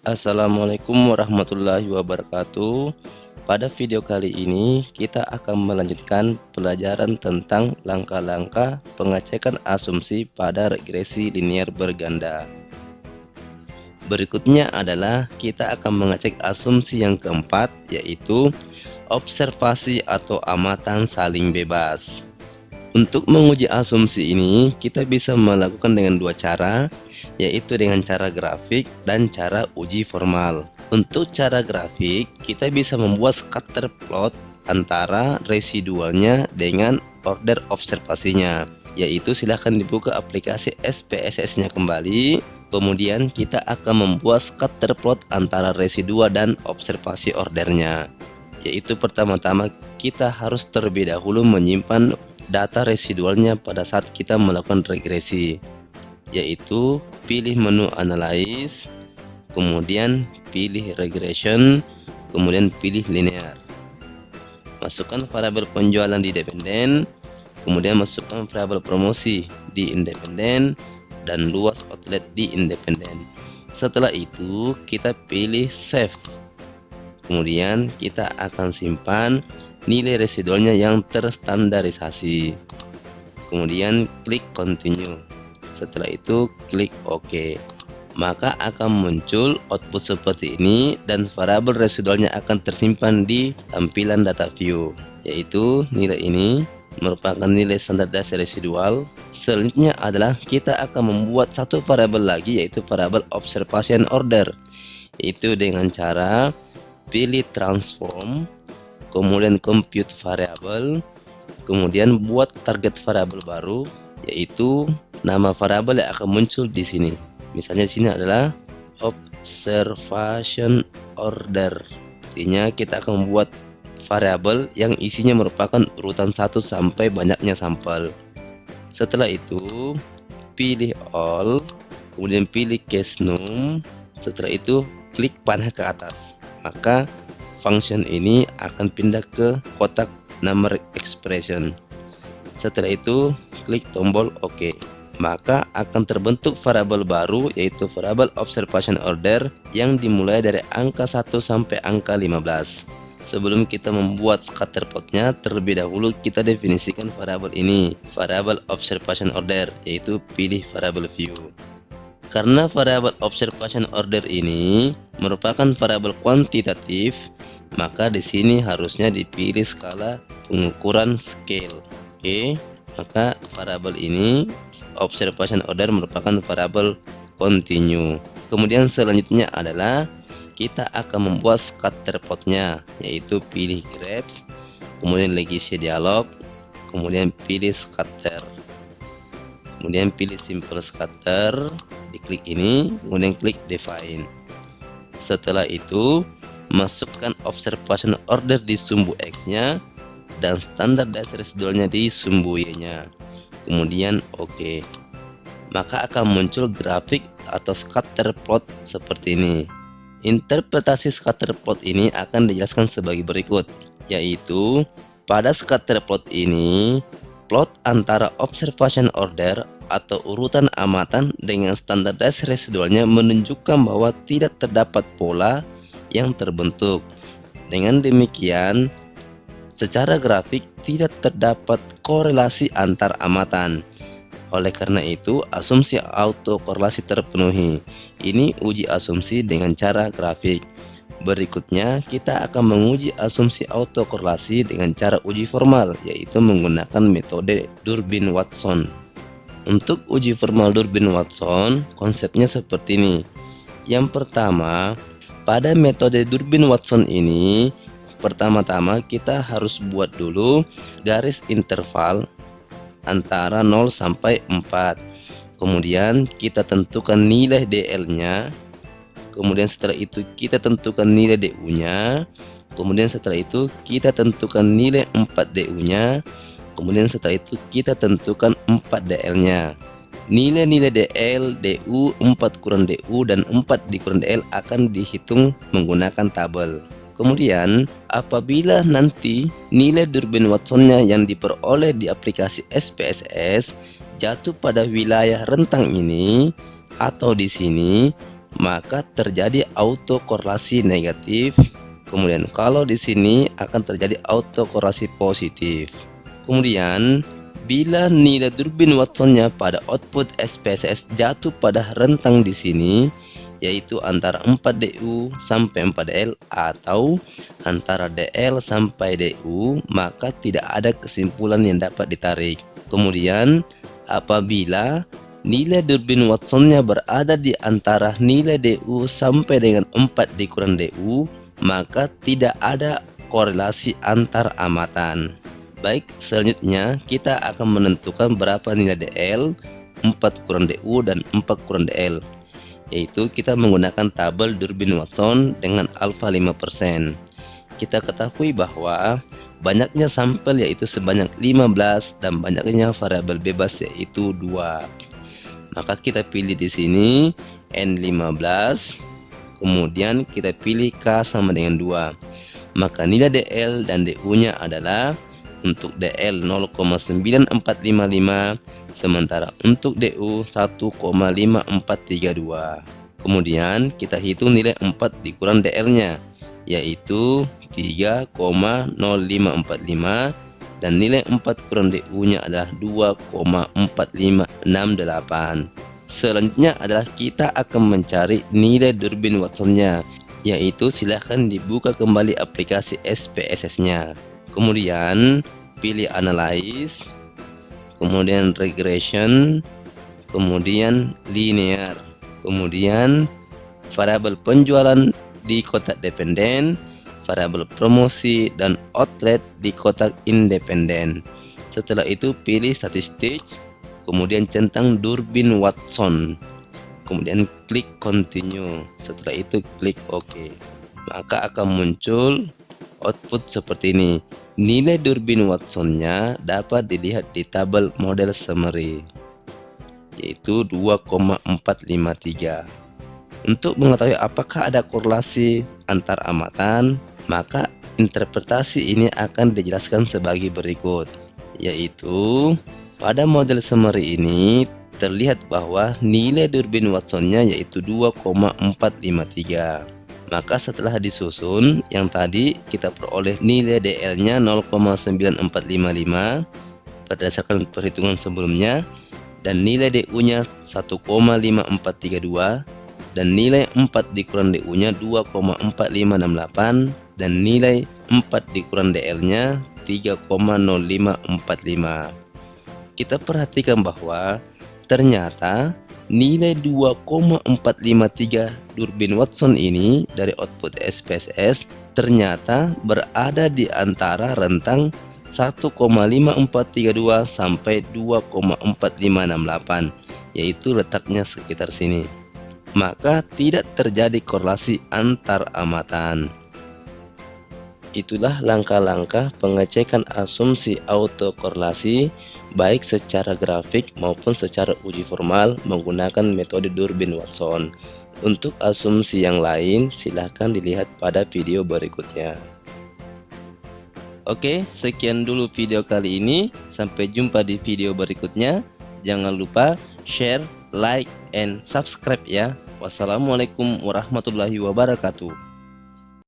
Assalamualaikum warahmatullahi wabarakatuh. Pada video kali ini kita akan melanjutkan pelajaran tentang langkah-langkah pengecekan asumsi pada regresi linear berganda. Berikutnya adalah kita akan mengecek asumsi yang keempat, yaitu observasi atau amatan saling bebas. Untuk menguji asumsi ini, kita bisa melakukan dengan dua cara, yaitu dengan cara grafik dan cara uji formal. Untuk cara grafik, kita bisa membuat scatter plot antara residualnya dengan order observasinya, yaitu silahkan dibuka aplikasi SPSS-nya kembali. Kemudian kita akan membuat scatter plot antara residual dan observasi ordernya, yaitu pertama-tama kita harus terlebih dahulu menyimpan data residualnya pada saat kita melakukan regresi, yaitu pilih menu analyze, kemudian pilih regression, kemudian pilih linear. Masukkan variabel penjualan di dependen, kemudian masukkan variabel promosi di independen dan luas outlet di independen. Setelah itu kita pilih save, kemudian kita akan simpan nilai residualnya yang terstandarisasi. Kemudian klik continue. Setelah itu klik OK. Maka akan muncul output seperti ini dan variabel residualnya akan tersimpan di tampilan data view, yaitu nilai ini merupakan nilai standarisasi residual. Selanjutnya adalah kita akan membuat satu variabel lagi, yaitu variabel observation order, yaitu dengan cara pilih transform, kemudian compute variable, kemudian buat target variabel baru, yaitu nama variabel yang akan muncul di sini. Misalnya di sini adalah observation order. Artinya kita akan membuat variabel yang isinya merupakan urutan 1 sampai banyaknya sampel. Setelah itu pilih all, kemudian pilih case num. Setelah itu klik panah ke atas. Maka function ini akan pindah ke kotak number expression. Setelah itu klik tombol OK. Maka akan terbentuk variabel baru, yaitu variabel observation order yang dimulai dari angka 1 sampai angka 15. Sebelum kita membuat scatter plotnya, terlebih dahulu kita definisikan variabel ini, variabel observation order, yaitu pilih variabel view. Karena variabel observation order ini merupakan variabel kuantitatif, maka di sini harusnya dipilih skala pengukuran scale. Oke, maka variabel ini observation order merupakan variabel continue. Kemudian selanjutnya adalah kita akan membuat scatter plotnya, yaitu pilih graph, kemudian legacy dialog, kemudian pilih scatter, kemudian pilih simple scatter, diklik ini, kemudian klik define. Setelah itu masukkan observation order di sumbu X nya dan standar dasar residualnya di sumbu Y nya, kemudian OK. Maka akan muncul grafik atau scatter plot seperti ini. Interpretasi scatter plot ini akan dijelaskan sebagai berikut, yaitu pada scatter plot ini plot antara observation order atau urutan amatan dengan standar dasar residualnya menunjukkan bahwa tidak terdapat pola yang terbentuk. Dengan demikian, secara grafik tidak terdapat korelasi antar amatan. Oleh karena itu, asumsi autokorelasi terpenuhi. Ini uji asumsi dengan cara grafik. Berikutnya, kita akan menguji asumsi autokorelasi dengan cara uji formal, yaitu menggunakan metode Durbin-Watson. Untuk uji formal Durbin-Watson, konsepnya seperti ini. Yang pertama, pada metode Durbin-Watson ini, pertama-tama kita harus buat dulu garis interval antara 0 sampai 4. Kemudian kita tentukan nilai DL-nya. Kemudian setelah itu kita tentukan nilai DU-nya. Kemudian setelah itu kita tentukan nilai 4DU-nya. Kemudian setelah itu kita tentukan 4DL-nya. Nilai-nilai DL, DU, 4 kurang DU, dan 4 dikurang DL akan dihitung menggunakan tabel. Kemudian apabila nanti nilai Durbin-Watsonnya yang diperoleh di aplikasi SPSS jatuh pada wilayah rentang ini atau di sini, maka terjadi autokorelasi negatif. Kemudian kalau di sini akan terjadi autokorelasi positif. Kemudian bila nilai Durbin Watsonnya pada output SPSS jatuh pada rentang di sini, yaitu antara 4DU sampai 4DL atau antara DL sampai DU, maka tidak ada kesimpulan yang dapat ditarik. Kemudian apabila nilai Durbin Watsonnya berada di antara nilai DU sampai dengan 4 dikurang DU, maka tidak ada korelasi antar amatan. Baik, selanjutnya kita akan menentukan berapa nilai DL, 4 kurang DU dan 4 kurang DL, yaitu kita menggunakan tabel Durbin Watson dengan alfa 5%. Kita ketahui bahwa banyaknya sampel yaitu sebanyak 15 dan banyaknya variabel bebas yaitu 2. Maka kita pilih di sini N15, kemudian kita pilih K sama dengan 2. Maka nilai DL dan DU-nya adalah untuk DL 0,9455, sementara untuk DU 1,5432. Kemudian kita hitung nilai 4 dikurang DL-nya, yaitu 3,0545, dan nilai 4 kurang DU-nya adalah 2,4568. Selanjutnya adalah kita akan mencari nilai Durbin Watson-nya, yaitu silahkan dibuka kembali aplikasi SPSS-nya. Kemudian pilih Analyze, kemudian Regression, kemudian Linear, kemudian variabel penjualan di kotak dependen, variabel promosi dan outlet di kotak independen. Setelah itu pilih statistik, kemudian centang Durbin Watson, kemudian klik continue. Setelah itu klik OK, maka akan muncul output seperti ini. Nilai Durbin Watson-nya dapat dilihat di tabel model summary, yaitu 2,453. Untuk mengetahui apakah ada korelasi antar amatan, maka interpretasi ini akan dijelaskan sebagai berikut, yaitu pada model summary ini terlihat bahwa nilai Durbin Watson-nya yaitu 2,453. Maka setelah disusun, yang tadi kita peroleh nilai DL-nya 0,9455 berdasarkan perhitungan sebelumnya, dan nilai DU-nya 1,5432, dan nilai 4 dikurang DU-nya 2,4568, dan nilai 4 dikurang DL-nya 3,0545. Kita perhatikan bahwa ternyata nilai 2,453 Durbin Watson ini dari output SPSS ternyata berada di antara rentang 1,5432 sampai 2,4568, yaitu letaknya sekitar sini. Maka tidak terjadi korelasi antar amatan. Itulah langkah-langkah pengecekan asumsi autokorelasi baik secara grafik maupun secara uji formal menggunakan metode Durbin Watson. Untuk asumsi yang lain silahkan dilihat pada video berikutnya. Oke, sekian dulu video kali ini. Sampai jumpa di video berikutnya. Jangan lupa share, like, and subscribe ya. Wassalamualaikum warahmatullahi wabarakatuh.